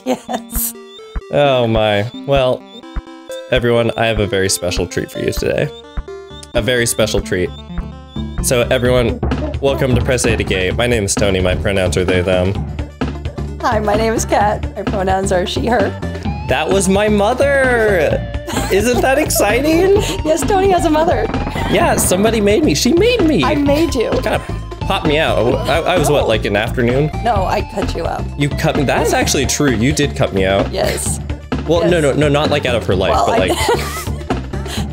Yes. Oh my. Well, everyone, I have a very special treat for you today. A very special treat. So everyone, welcome to Press A to Gay. My name is Tony, my pronouns are they, them. Hi, my name is Kat. My pronouns are she, her. That was my mother! Isn't that exciting? Yes, Tony has a mother. Yeah, somebody made me. She made me. I made you. Kind of popped me out. I was what, like an afternoon? No, I cut you out. You cut me? That's actually true. You did cut me out. Yes. Well, yes. No, not like out of her life, Well, but like...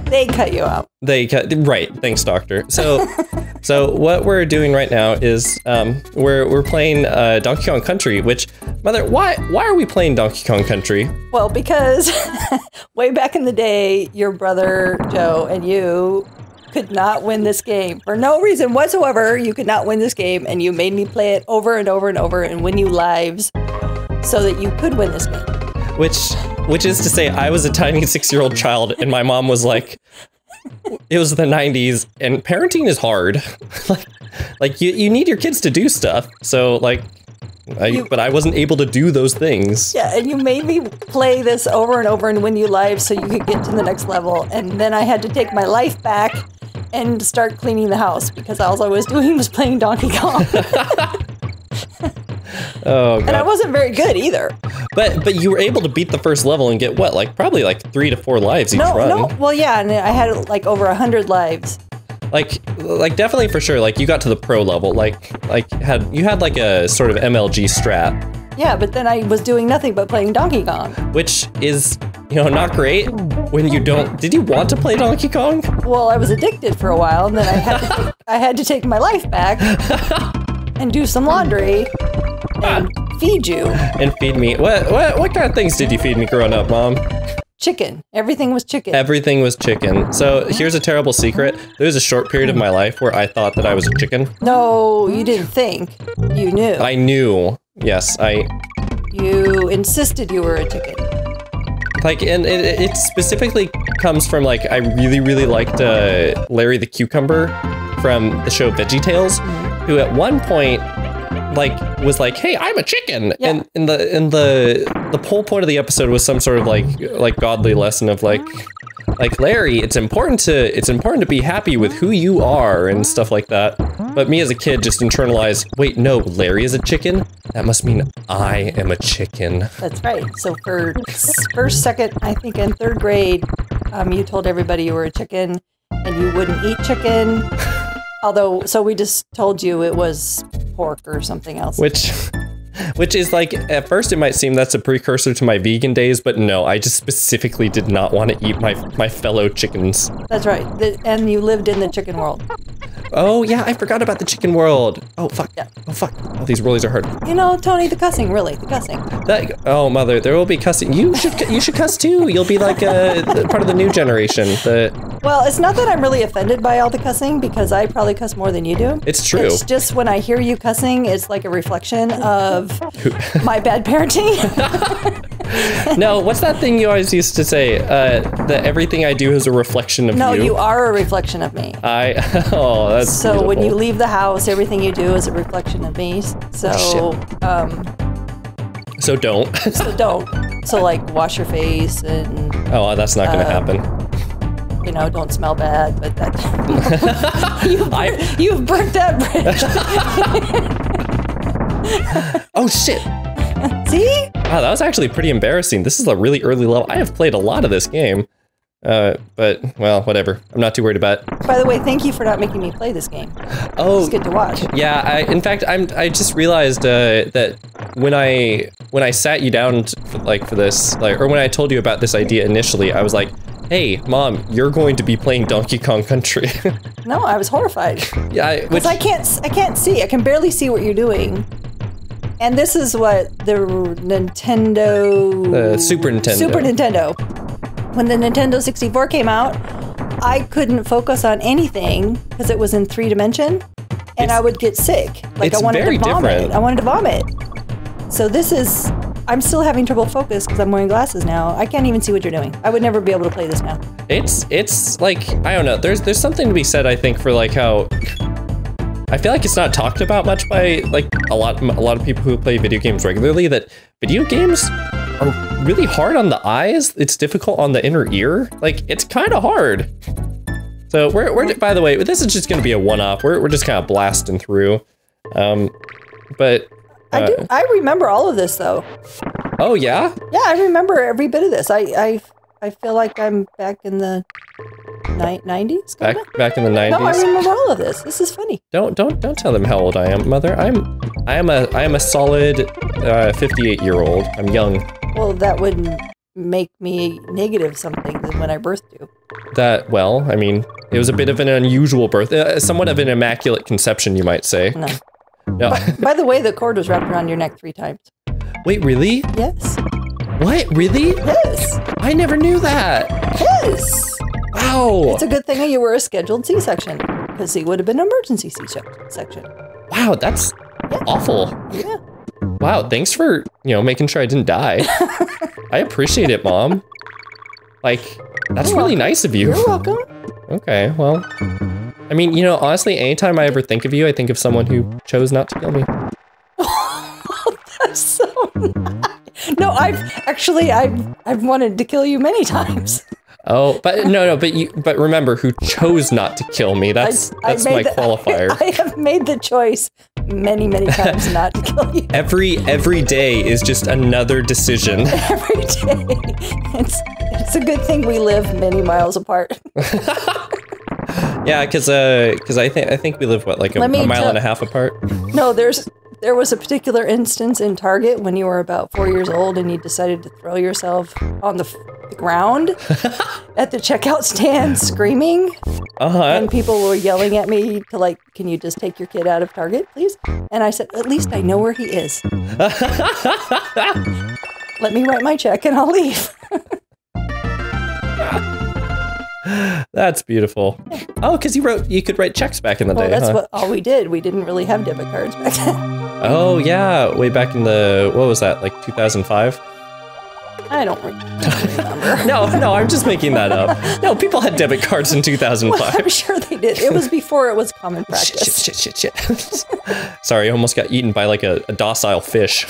They cut you out. They cut, right, thanks, doctor. So what we're doing right now is we're playing Donkey Kong Country, which, mother, why are we playing Donkey Kong Country? Well, because way back in the day, your brother Joe and you could not win this game. For no reason whatsoever, you could not win this game, and you made me play it over and over and over and win you lives so that you could win this game. Which is to say, I was a tiny 6-year-old child, and my mom was like, it was the 90s, and parenting is hard. like you need your kids to do stuff. So like, but I wasn't able to do those things. Yeah, and you made me play this over and over and win you lives so you could get to the next level, and then I had to take my life back and start cleaning the house because all I was doing was playing Donkey Kong. Oh, God. And I wasn't very good either. But you were able to beat the first level and get what, like probably like 3 to 4 lives each run. No, well, yeah, and I had like over 100 lives. Like definitely for sure. Like you got to the pro level. Like you had like a sort of MLG strat. Yeah, but then I was doing nothing but playing Donkey Kong. Which is, not great when you don't. Did you want to play Donkey Kong? Well, I was addicted for a while, and then I had to take my life back and do some laundry and feed you. And feed me. What kind of things did you feed me growing up, Mom? Chicken. Everything was chicken. Everything was chicken. So here's a terrible secret. There was a short period of my life where I thought that I was a chicken. No, you didn't think. You knew. I knew. Yes, You insisted you were a chicken. Like, and it specifically comes from, like, I really, really liked Larry the Cucumber from the show VeggieTales, who at one point, like, was like, hey, I'm a chicken. Yeah. And the whole point of the episode was some sort of like godly lesson of like Larry, it's important to be happy with who you are and stuff like that. But me as a kid just internalized, wait, no, Larry is a chicken? That must mean I am a chicken. That's right. So for first, second, I think in 3rd grade, you told everybody you were a chicken and you wouldn't eat chicken. So we just told you it was pork or something else. Which is like, at first it might seem that's a precursor to my vegan days, but no, I just specifically did not want to eat my fellow chickens. That's right. And you lived in the chicken world. Oh yeah, I forgot about the chicken world. Oh fuck. Yeah. Oh fuck. Oh, these rollies are hard. Tony, the cussing, really, the cussing. Oh mother, there will be cussing. You should cuss too. You'll be like part of the new generation. Well, it's not that I'm really offended by all the cussing because I probably cuss more than you do. It's true. It's just when I hear you cussing, it's like a reflection of my bad parenting. No, what's that thing you always used to say? That everything I do is a reflection of you. No, you are a reflection of me. Oh, that's so beautiful. When you leave the house, everything you do is a reflection of me. So, So don't. So don't. So like wash your face and. Oh, that's not gonna happen. Don't smell bad, but that. you've burnt that bridge. Oh shit. See? Wow, that was actually pretty embarrassing. This is a really early level. I have played a lot of this game. But, well, whatever. I'm not too worried about it. By the way, thank you for not making me play this game. Oh. It's good to watch. Yeah, in fact, I just realized that when I sat you down for this, or when I told you about this idea initially, I was like, hey, Mom, you're going to be playing Donkey Kong Country. No, I was horrified. Yeah, because I can't see. I can barely see what you're doing. And this is what the Nintendo... Super Nintendo. Super Nintendo. When the Nintendo 64 came out, I couldn't focus on anything because it was in 3 dimension, and I would get sick. Like I wanted to vomit. Different. I wanted to vomit. So this is... I'm still having trouble focus because I'm wearing glasses now. I can't even see what you're doing. I would never be able to play this now. It's like, I don't know. There's something to be said, I think, for like how... I feel like it's not talked about much by like a lot of people who play video games regularly, that video games are really hard on the eyes. It's difficult on the inner ear. Like, it's kind of hard. So we're by the way, this is just going to be a one-off. We're just kind of blasting through. But I remember all of this though. Oh yeah? Yeah, I remember every bit of this. I feel like I'm back in the 90s. Back in the 90s. No, I remember all of this. This is funny. Don't tell them how old I am, Mother. I am a solid 58-year-old. I'm young. Well, that would make me negative something than when I birthed you. Well, I mean, it was a bit of an unusual birth, somewhat of an immaculate conception, you might say. No. By the way, the cord was wrapped around your neck 3 times. Wait, really? Yes. What? Really? Yes. I never knew that. Yes. Wow. It's a good thing that you were a scheduled C-section, because he would have been an emergency C-section. Wow, that's awful. Yeah. Wow, thanks for, making sure I didn't die. I appreciate it, Mom. Like, that's really nice of you. You're welcome. Okay, well, I mean, honestly, anytime I ever think of you, I think of someone who chose not to kill me. That's so nice. No, I've wanted to kill you many times. Oh, but no, but remember, who chose not to kill me? That's my qualifier. I have made the choice many times not to kill you. Every day is just another decision. Every day, it's a good thing we live many miles apart. Yeah, because I think we live like a mile and a half apart. No, there was a particular instance in Target when you were about 4 years old and you decided to throw yourself on the ground at the checkout stand screaming. And people were yelling at me to can you just take your kid out of Target, please? And I said, at least I know where he is. Let me write my check and I'll leave. That's beautiful. Oh, because you could write checks back in the day. That's all we did. We didn't really have debit cards back then. Oh yeah, way back in what was that, like 2005? I don't remember. No, I'm just making that up. No, people had debit cards in 2005. Well, I'm sure they did. It was before it was common practice. Shit. Sorry, I almost got eaten by like a docile fish.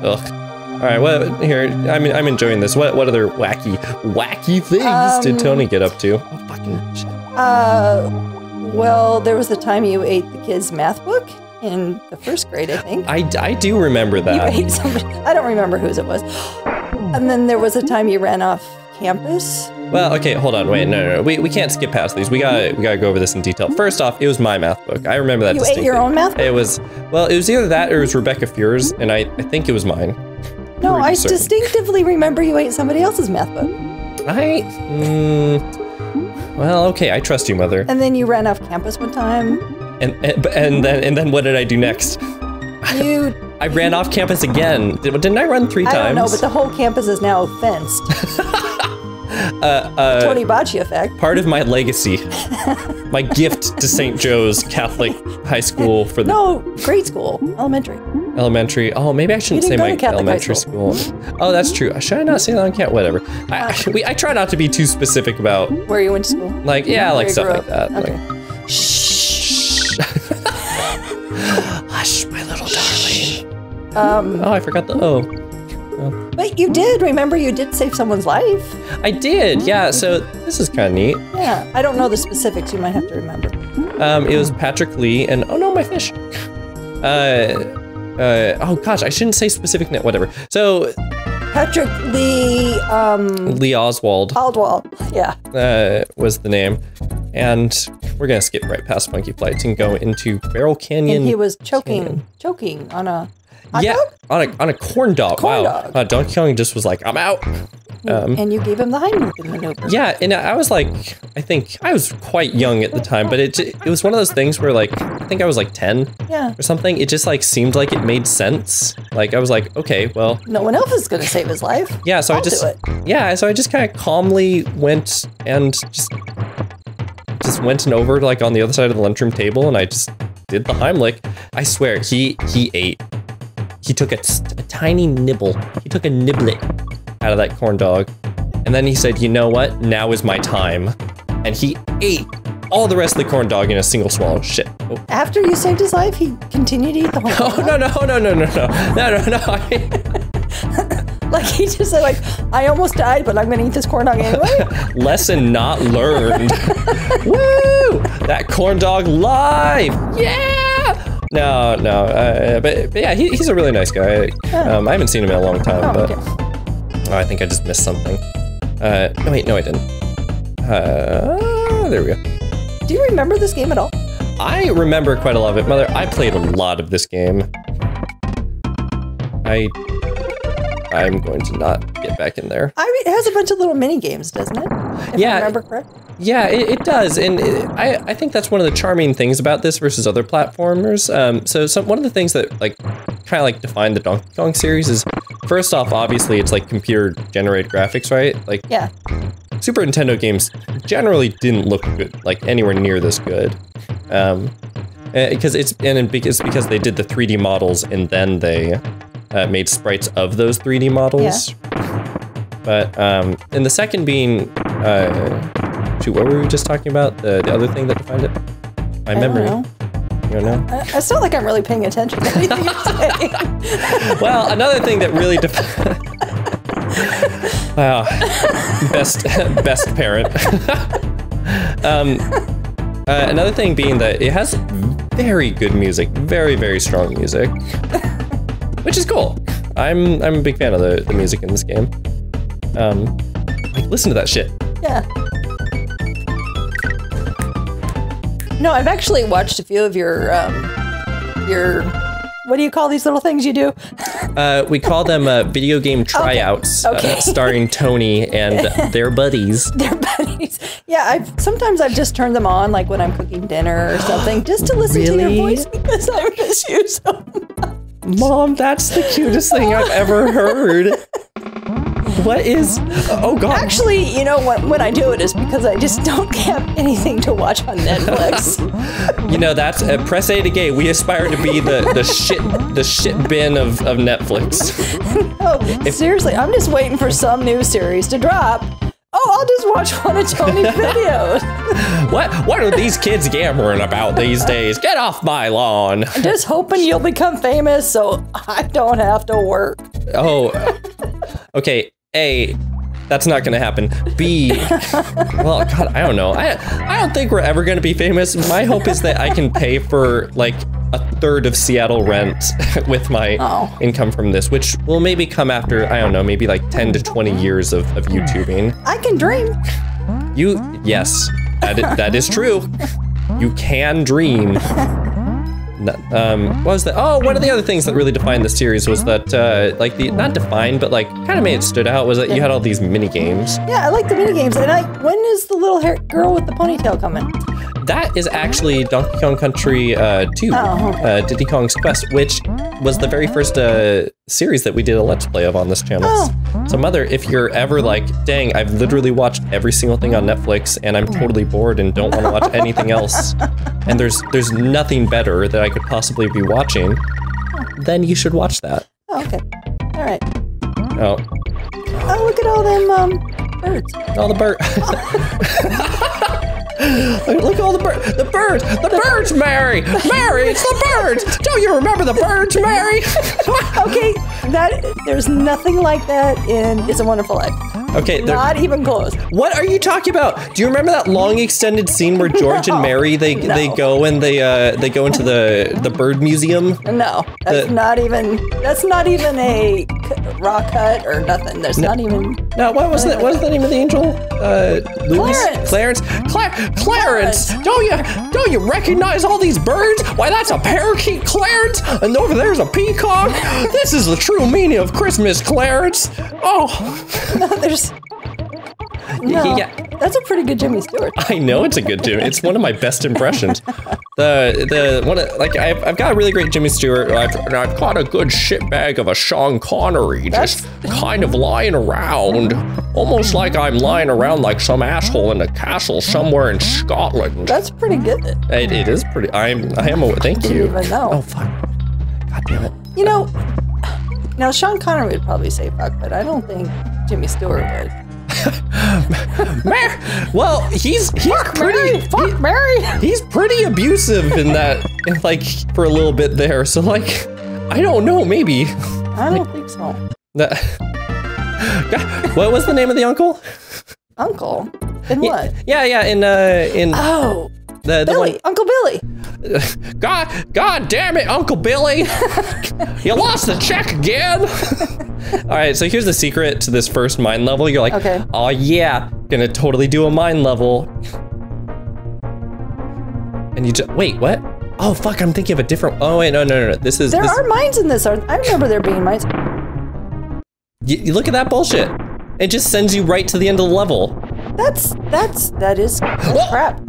Ugh. All right, well, here, I'm enjoying this. What other wacky things did Tony get up to? Oh, fucking shit. Well, there was the time you ate the kid's math book in the 1st grade, I think. I do remember that. You ate somebody. I don't remember whose it was. And then there was a time you ran off campus. Well, okay, hold on, wait, no. We can't skip past these. We gotta go over this in detail. First off, it was my math book. I remember that distinctly. You ate your own math book? It was either that or it was Rebecca Fear's, and I think it was mine. No, I distinctively remember you ate somebody else's math book. Well, okay, I trust you, Mother. And then you ran off campus one time. And then what did I do next? I ran off campus again. Didn't I run 3 times? I don't know, but the whole campus is now fenced. Tony Bocci effect. Part of my legacy. My gift to St. Joe's Catholic High School for the... No, grade school. Elementary. Oh, maybe I shouldn't say my elementary school. Oh, that's true. Should I not say that on camp? Whatever. I try not to be too specific about... Where you went to school? Like, yeah, like stuff like that. Okay. Like, shh. Hush, my little darling. Oh, I forgot the O. Oh. But you did. Remember, you did save someone's life. I did, yeah. So this is kind of neat. Yeah, I don't know the specifics. You might have to remember. It was Patrick Lee and... Oh, no, my fish. Oh gosh, I shouldn't say specific net, whatever. So Patrick Lee Lee Oswald. Yeah. Was the name. And we're gonna skip right past Funky Flights and go into Barrel Canyon. And he was choking on a hot dog? on a corn dog. Wow. Donkey Kong just was like, I'm out. And you gave him the Heimlich maneuver. Yeah, and I was like, I think I was quite young at the time, but it was one of those things where like, I think I was like 10 or something. It just like seemed like it made sense. Like I was like, okay, well. No one else is going to save his life. Yeah, so I just kind of calmly went and just went and over like on the other side of the lunchroom table and I just did the Heimlich. I swear, he ate. He took a tiny nibble. He took a niblet out of that corn dog. And then he said, you know what? Now is my time. And he ate all the rest of the corn dog in a single swallow. Shit. Oh. After you saved his life, he continued to eat the whole Oh, corn dog. no. Like he just said, like, I almost died, but I'm gonna eat this corn dog anyway. Lesson not learned. Woo! That corn dog live! Yeah! No. But yeah, he's a really nice guy. I haven't seen him in a long time, but I think I just missed something. No, I didn't. There we go. Do you remember this game at all? I remember quite a lot of it. Mother, I played a lot of this game. I'm going to not get back in there. I mean, it has a bunch of little mini games, doesn't it? If I remember correct. Yeah, it does, and I think that's one of the charming things about this versus other platformers. So one of the things that kind of define the Donkey Kong series is, first off, obviously it's like computer generated graphics, right? Like yeah. Super Nintendo games generally didn't look good, like anywhere near this good. Because they did the 3D models and then they made sprites of those 3D models. Yeah. But and the second being, shoot, what were we just talking about? The other thing that defined it? My memory. Don't know. You don't know? It's not like I'm really paying attention to anything you're saying. Well, another thing that really defined. Wow, best parent. Another thing being that it has very good music, very, very strong music, which is cool. I'm a big fan of the music in this game. Listen to that shit. Yeah. No, I've actually watched a few of your what do you call these little things you do? We call them video game tryouts, okay. Starring Tony and their buddies. Their buddies. Yeah, sometimes I've just turned them on, like when I'm cooking dinner or something, just to listen to your voice because I miss you so much. Mom, that's the cutest thing I've ever heard. What is? Oh God! Actually, you know when I do it is because I just don't have anything to watch on Netflix. You know, that's press A to gay. We aspire to be the shit bin of Netflix. Oh, seriously, I'm just waiting for some new series to drop. Oh, I'll just watch one of Tony's videos. What are these kids yammering about these days? Get off my lawn. I'm just hoping you'll become famous so I don't have to work. Oh, okay. A, that's not gonna happen. B, well, God, I don't know. I don't think we're ever gonna be famous. My hope is that I can pay for like a third of Seattle rent with my income from this, which will maybe come after, I don't know, maybe like 10 to 20 years of YouTubing. I can dream. Yes, that is true. You can dream. What was that? Oh, one of the other things that really defined the series was that, not defined, but kind of made it stood out was that you had all these mini games. Yeah, I like the mini games. And when is the little girl with the ponytail coming? That is actually Donkey Kong Country 2, Diddy Kong's Quest, which was the very first series that we did a Let's Play of on this channel. Oh. So Mother, if you're ever like, dang, I've literally watched every single thing on Netflix and I'm totally bored and don't want to watch anything else, and there's nothing better that I could possibly be watching, then you should watch that. Oh, okay. All right. Oh. Oh, look at all them birds. All the birds. Look at all the birds. The birds, Mary! Mary, it's the birds! Don't you remember the birds, Mary? Okay, there's nothing like that in It's a Wonderful Life. Okay, not even close. What are you talking about? Do you remember that long extended scene where George and Mary they go and they go into the bird museum? No, that's not even a raw cut or nothing. There's not even. No, what was the name of the angel? Clarence. Clarence. Don't you recognize all these birds? Why, that's a parakeet, Clarence, and over there's a peacock. This is the true meaning of Christmas, Clarence. Oh. No, that's a pretty good Jimmy Stewart. I know it's a good Jimmy. It's one of my best impressions. I've got a really great Jimmy Stewart. I've got a good shitbag of a Sean Connery, just kind of lying around, almost like I'm lying around like some asshole in a castle somewhere in Scotland. That's pretty good. It is pretty. I am. Thank you. Didn't even know. Oh fuck! God damn it. You know, now Sean Connery would probably say fuck, but I don't think Jimmy Stewart would. Well, he's pretty. Fuck Mary. He's pretty abusive in that, like, for a little bit there. So, like, I don't know, maybe. I don't think so. What was the name of the uncle? Uncle? In what? Yeah, in oh, the Billy, one. Uncle Billy. God damn it, Uncle Billy! You lost the check again. All right, so here's the secret to this first mine level. You're like, okay. Oh yeah, gonna totally do a mine level. And you just wait, what? Oh fuck, I'm thinking of a different. Oh wait, no. This is. There are mines in this. I remember there being mines. You look at that bullshit. It just sends you right to the end of the level. That is crap.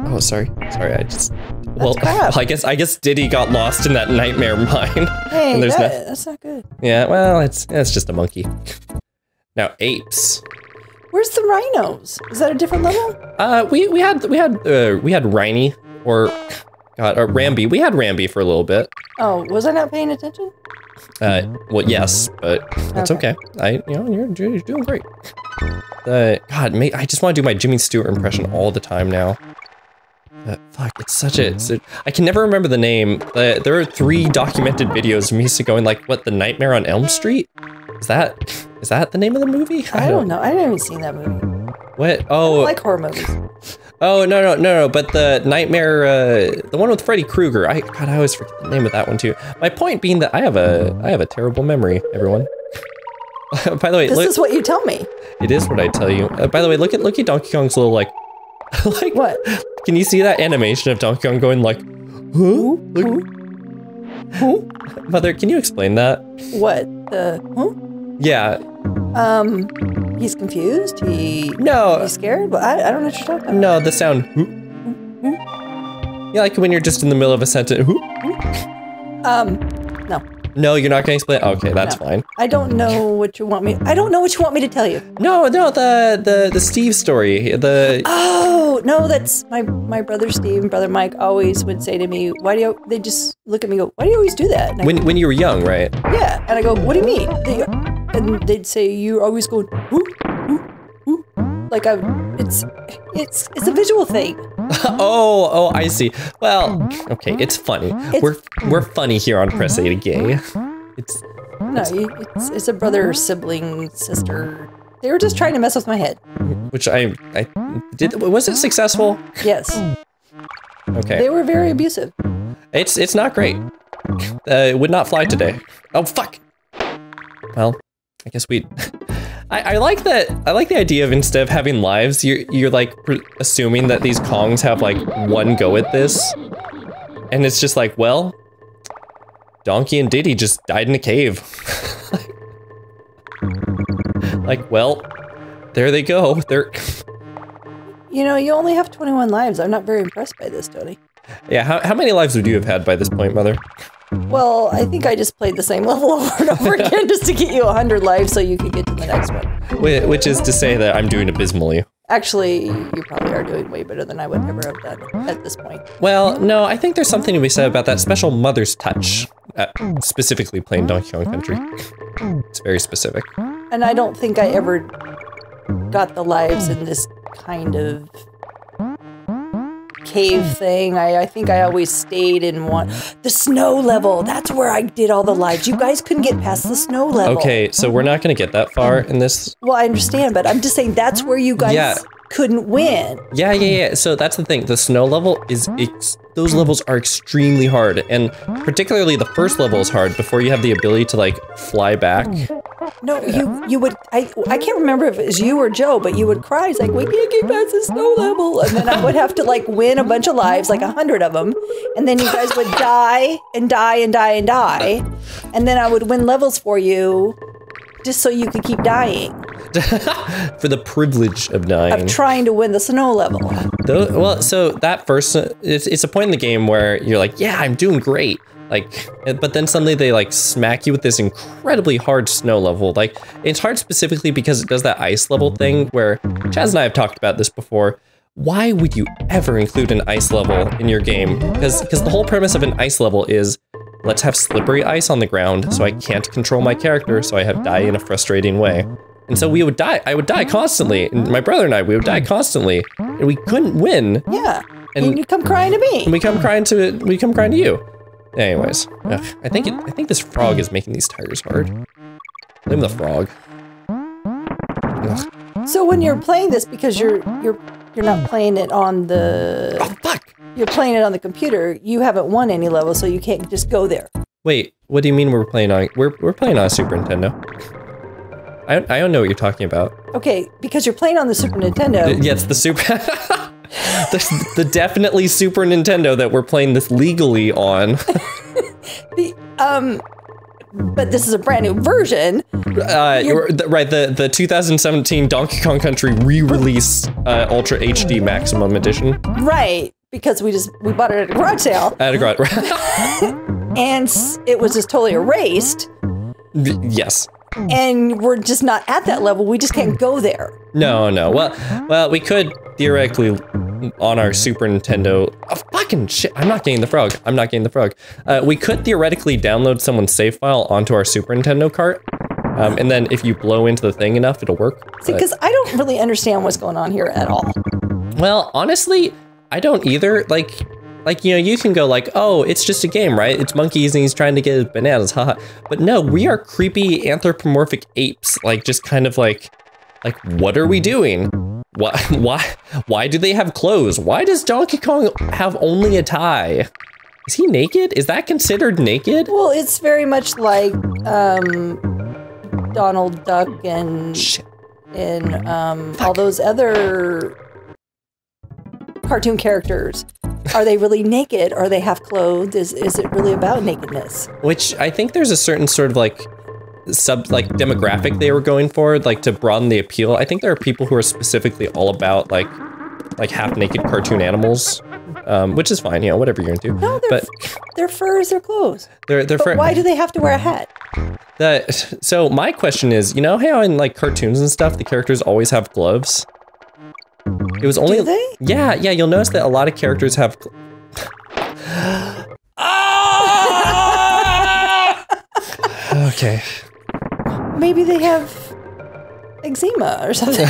Oh, sorry. I just. Well, crap. I guess Diddy got lost in that nightmare mine. Hey, and that's not good. Yeah, well, it's just a monkey. Now apes. Where's the rhinos? Is that a different level? We had Rhynie or Rambi. We had Rambi for a little bit. Oh, was I not paying attention? Well, yes, but that's okay. You're doing great. God, I just want to do my Jimmy Stewart impression all the time now. Fuck, it's such a. I can never remember the name. There are 3 documented videos of me going like, what, The Nightmare on Elm Street? Is that the name of the movie? I don't know. I haven't seen that movie. What? Oh, I don't like horror movies. Oh no! But the Nightmare, the one with Freddy Krueger. I always forget the name of that one too. My point being that I have a terrible memory. Everyone. By the way, this is what you tell me. It is what I tell you. By the way, look at Donkey Kong's little like what? Can you see that animation of Donkey Kong going like, huh? Mother, can you explain that? What the? Huh? Yeah. He's confused. He's scared. But I don't know what you're talking about. No, the sound. Yeah, like when you're just in the middle of a sentence. No. No, you're not gonna explain. Okay, that's fine. I don't know what you want me. I don't know what you want me to tell you. No, the Steve story. Oh no, that's my brother Steve and brother Mike always would say to me, "Why do you?" They just look at me and go, "Why do you always do that?" And when you were young, right? Yeah, and I go, "What do you mean?" And they'd say, "You're always going, whoo, whoo, whoo." Like it's a visual thing. Oh, I see. Well, okay, it's funny. We're funny here on Press A to Gay. It's a brother, sibling, sister. They were just trying to mess with my head. Which I did. Was it successful? Yes. Okay. They were very abusive. It's not great. It would not fly today. Oh fuck. Well, I guess we. I like that. I like the idea of instead of having lives, you're like assuming that these Kongs have like one go at this, and it's just like, well, Donkey and Diddy just died in a cave. Like, well, there they go. They're. You know, you only have 21 lives. I'm not very impressed by this, Tony. Yeah. How many lives would you have had by this point, Mother? Well, I think I just played the same level over and over again just to get you 100 lives so you could get to the next one. Which is to say that I'm doing abysmally. Actually, you probably are doing way better than I would ever have done at this point. Well, no, I think there's something to be said about that special mother's touch, specifically playing Donkey Kong Country. It's very specific. And I don't think I ever got the lives in this kind of cave thing. I think I always stayed in the snow level. That's where I did all the lives. You guys couldn't get past the snow level. Okay, so we're not going to get that far in this. Well, I understand, but I'm just saying that's where you guys couldn't win. Yeah. So that's the thing. The snow level those levels are extremely hard, and particularly the first level is hard before you have the ability to like fly back. No, you would. I can't remember if it was you or Joe, but you would cry. It's like, we can't get past the snow level, and then I would have to like win a bunch of lives, like 100 of them, and then you guys would die and die and die and die, and then I would win levels for you, just so you could keep dying. For the privilege of dying. Of trying to win the snow level. Well, so that first, it's a point in the game where you're like, yeah, I'm doing great. Like, but then suddenly they like smack you with this incredibly hard snow level. Like, it's hard specifically because it does that ice level thing where Chaz and I have talked about this before. Why would you ever include an ice level in your game? Because the whole premise of an ice level is, let's have slippery ice on the ground so I can't control my character, so I have die in a frustrating way. And so we would die. I would die constantly. And my brother and I, we would die constantly. And we couldn't win. Yeah. And And you come crying to me. And we come crying to you. Anyways, I think this frog is making these tires hard. Blame the frog. Ugh. So when you're playing this, because you're not playing it on the Oh fuck! you're playing it on the computer, you haven't won any level, so you can't just go there. Wait, what do you mean we're playing on? We're playing on a Super Nintendo. I don't know what you're talking about. Okay, because you're playing on the Super Nintendo. Yeah, it's the Super. the definitely Super Nintendo that we're playing this legally on. But this is a brand new version. Right, the 2017 Donkey Kong Country re-release Ultra HD Maximum Edition. Right, because we bought it at a garage sale. At a garage. And it was just totally erased. Yes. And we're just not at that level. We just can't go there. No. Well, we could theoretically on our Super Nintendo. Oh, fucking shit! I'm not getting the frog. We could theoretically download someone's save file onto our Super Nintendo cart, and then if you blow into the thing enough, it'll work. See, because I don't really understand what's going on here at all. Well, honestly, I don't either. Like, you can go like, oh, it's just a game, right? It's monkeys and he's trying to get his bananas, haha. But no, we are creepy anthropomorphic apes, like just kind of like what are we doing? Why do they have clothes? Why does Donkey Kong have only a tie? Is he naked? Is that considered naked? Well, it's very much like Donald Duck and all those other cartoon characters. Are they really naked or they have clothes? Is it really about nakedness? Which I think there's a certain sort of demographic they were going for, like to broaden the appeal. I think there are people who are specifically all about like half-naked cartoon animals, which is fine, whatever you're into. No, their fur is their clothes. But why do they have to wear a hat? So my question is, how in like cartoons and stuff, the characters always have gloves? It was only. Do they? Yeah. You'll notice that a lot of characters have. Okay. Maybe they have eczema or something.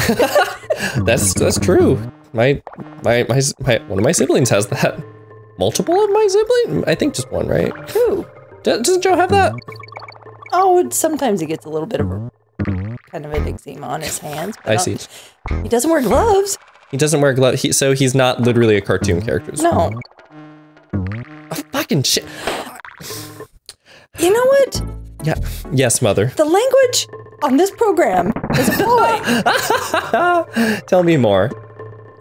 That's true. My one of my siblings has that. Multiple of my siblings? I think just one, right? Who? Doesn't Joe have that? Oh, sometimes he gets a little bit of a kind of an eczema on his hands. I see. He doesn't wear gloves. He doesn't wear gloves, so he's not literally a cartoon character. No. Oh, fucking shit. You know what? Yeah. Yes, mother. The language on this program is appalling. Tell me more.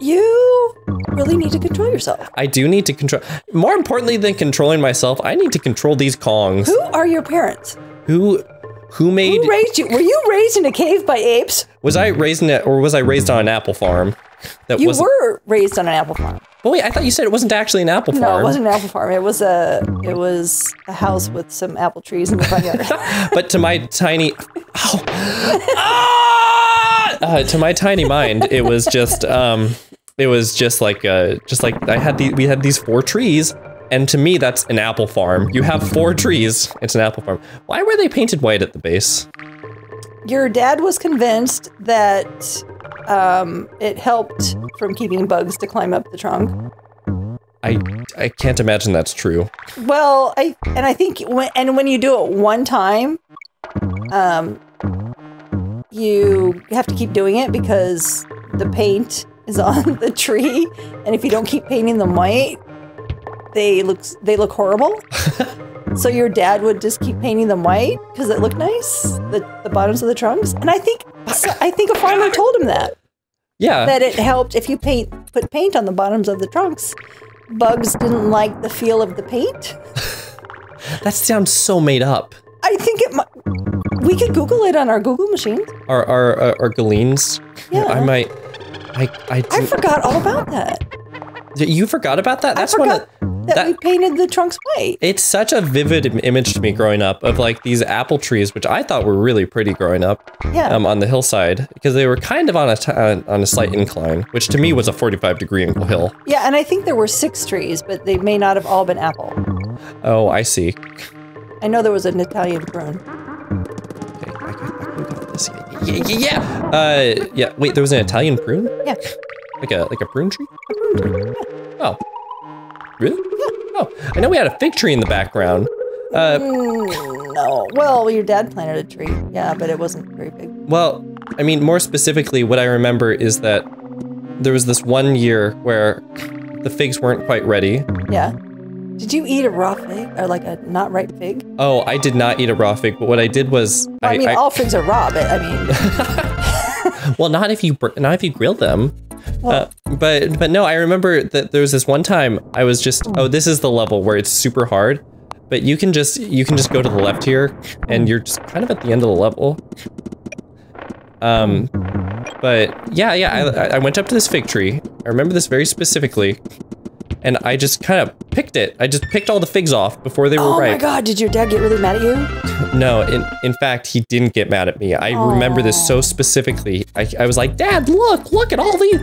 You really need to control yourself. I do need to control. More importantly than controlling myself, I need to control these Kongs. Who are your parents? Who made? Who raised you? Were you raised in a cave by apes? Was I raised on an apple farm? You were raised on an apple farm. But wait, I thought you said it wasn't actually an apple farm. No, it wasn't an apple farm. It was a house with some apple trees in the front yard. But to my tiny, to my tiny mind, it was just like we had these 4 trees, and to me that's an apple farm. You have 4 trees, it's an apple farm. Why were they painted white at the base? Your dad was convinced that it helped from keeping bugs to climb up the trunk. I can't imagine that's true. Well, I think when you do it one time, you have to keep doing it because the paint is on the tree, and if you don't keep painting them white, they look horrible. So your dad would just keep painting them white because it looked nice, the bottoms of the trunks. And I think a farmer told him that. Yeah. That it helped if you put paint on the bottoms of the trunks. Bugs didn't like the feel of the paint. That sounds so made up. I think it might. We could Google it on our Google machine. Our Galeens. Yeah. I forgot all about that. You forgot about that? That's that we painted the trunks white. It's such a vivid image to me growing up of like these apple trees, which I thought were really pretty growing up. Yeah. On the hillside, because they were kind of on a slight incline, which to me was a 45-degree angle hill. Yeah, and I think there were 6 trees, but they may not have all been apple. Oh, I see. I know there was an Italian prune. Okay, I can go with this. Yeah. Wait, there was an Italian prune? Yeah. Like a prune tree? Oh. Really? Oh, I know we had a fig tree in the background. No. Well, your dad planted a tree. Yeah, but it wasn't very big. Well, I mean, more specifically, what I remember is that there was this one year where the figs weren't quite ready. Yeah. Did you eat a raw fig or like a not ripe fig? Oh, I did not eat a raw fig, but what I did was all figs are raw, but I mean. Well, not if you grill them. Well, but no, I remember that there was this one time I was just, this is the level where it's super hard, but you can just go to the left here, and you're just kind of at the end of the level. But yeah, I went up to this fig tree. I remember this very specifically, and I just kind of picked it. I just picked all the figs off before they were ripe. Oh my God, did your dad get really mad at you? No, in fact, he didn't get mad at me. I remember this so specifically. I was like, Dad, look at all these,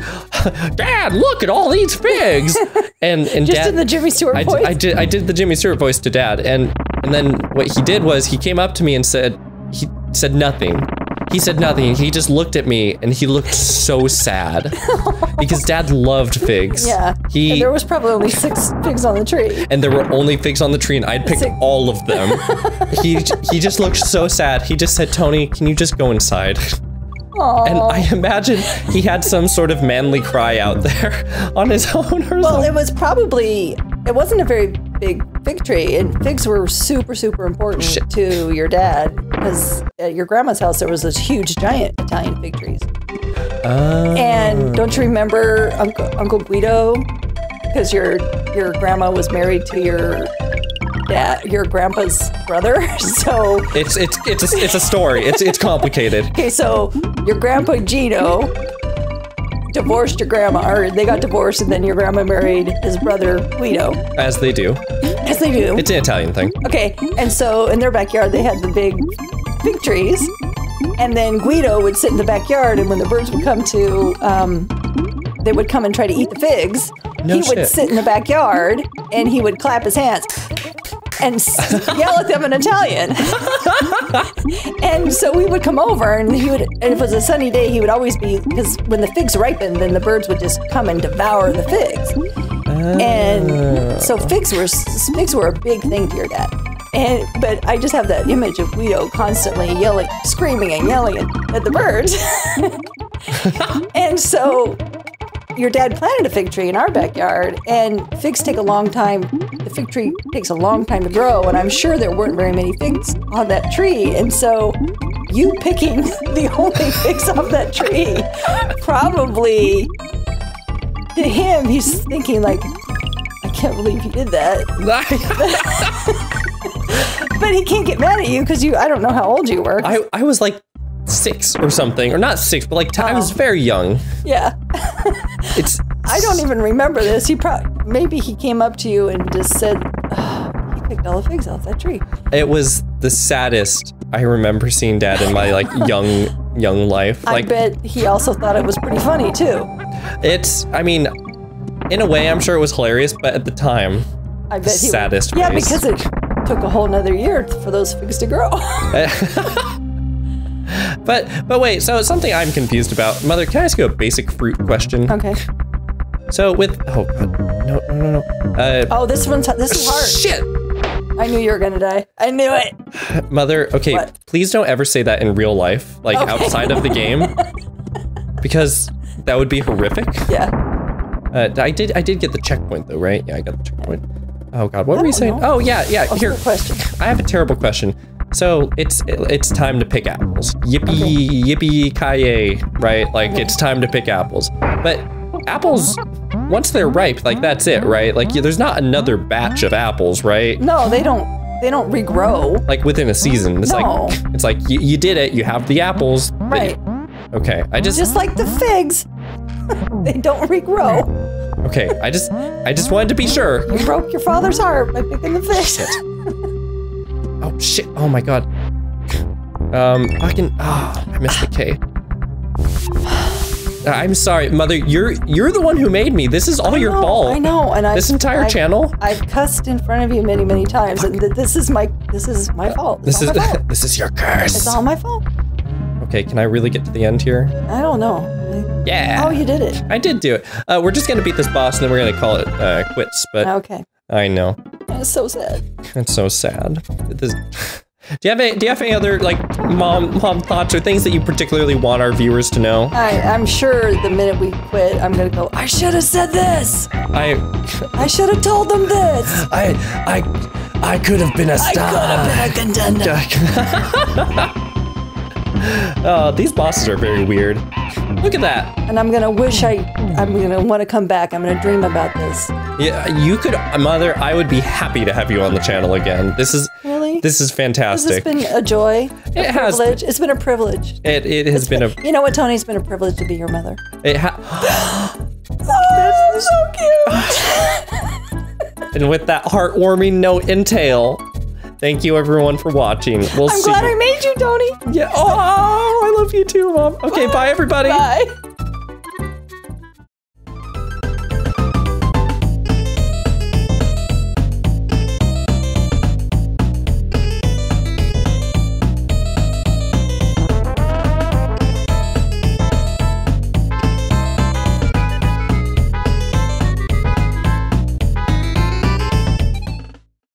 Dad, look at all these figs. And just Dad, in the Jimmy Stewart voice? I did the Jimmy Stewart voice to Dad. And then what he did was he came up to me and he said nothing. He said nothing. He just looked at me and he looked so sad because Dad loved figs. Yeah. And there was probably only 6 figs on the tree. And there were only figs on the tree and I'd picked all of them. He just looked so sad. He just said, Tony, can you just go inside? Aww. And I imagine he had some sort of manly cry out there on his own or Well, something. it wasn't a very big fig tree, and figs were super, super important to your dad, because at your grandma's house there was this huge, giant Italian fig trees. And don't you remember Uncle Guido? Because your grandma was married to your grandpa's brother. So it's a story. It's complicated. Okay, so your grandpa Gino divorced your grandma, or they got divorced, and then your grandma married his brother Guido. As they do. As they do. It's an Italian thing. Okay, and so in their backyard they had the big fig trees, and then Guido would sit in the backyard, and when the birds would come to, they would come and try to eat the figs. He would sit in the backyard and he would clap his hands and yell at them in Italian. And so we would come over, and and if it was a sunny day, he would always be, because when the figs ripened, then the birds would just come and devour the figs. And so figs were a big thing to your dad. But I just have that image of Guido constantly yelling, screaming and yelling at the birds. And so your dad planted a fig tree in our backyard, and figs take a long time. The fig tree takes a long time to grow, and I'm sure there weren't very many figs on that tree. And so you picking the only figs off that tree, probably to him, he's thinking like, I can't believe you did that. But he can't get mad at you because I don't know how old you were. I was like 6 or something, or not 6, but like 10. I was very young. Yeah. I don't even remember this. Maybe he came up to you and just said, he picked all the figs off that tree. It was the saddest I remember seeing Dad in my like young life. I bet he also thought it was pretty funny too. I mean, in a way, I'm sure it was hilarious, but at the time, I bet saddest Yeah, face. because it took a whole nother year for those figs to grow. But wait, so something I'm confused about. Mother, can I ask you a basic fruit question? Okay. So with, no. This is hard. Shit! I knew you were gonna die. I knew it. Mother, okay, What? please don't ever say that in real life, like outside of the game, because that would be horrific. Yeah. I did get the checkpoint though, right? Yeah, I got the checkpoint. Oh God, what were you saying? know. Oh yeah. Here, Good question. I have a terrible question. So it's time to pick apples. Yippee ki-yay, right? Like it's time to pick apples. But apples, once they're ripe, like that's it, right? Like there's not another batch of apples, right? No, they don't regrow. Like within a season. It's like you did it. You have the apples. Right. Okay. Just like the figs, they don't regrow. Okay. I just wanted to be sure. You broke your father's heart by picking the figs. Oh shit! Oh my God. I missed the K. I'm sorry, Mother. You're the one who made me. This is all your fault. I know, and this entire channel. I've cussed in front of you many, many times, and this is my fault. This is your curse. It's all my fault. Okay, can I really get to the end here? I don't know. Yeah. Oh, you did it. I did do it. We're just gonna beat this boss and then we're gonna call it quits, but Okay. I know. That's so sad. It's so sad. Do you have any other like mom thoughts or things that you particularly want our viewers to know? I'm sure the minute we quit, I'm gonna go, I should have said this. I should have told them this. I could have been a star. I could have been a contender. These bosses are very weird. Look at that. And I'm gonna wish I'm gonna want to come back. I'm gonna dream about this. Yeah, you could, Mother. I would be happy to have you on the channel again. This is Really? This is fantastic. Has this been a joy? It has. Privilege? It's been a privilege. It has been a. You know what, Tony? It's been a privilege to be your mother. It Oh, that's so cute. And with that heartwarming note and tale, thank you everyone for watching. We'll see. I'm glad I made you, Tony. Yeah. Oh, I love you too, Mom. Okay, bye everybody. Bye.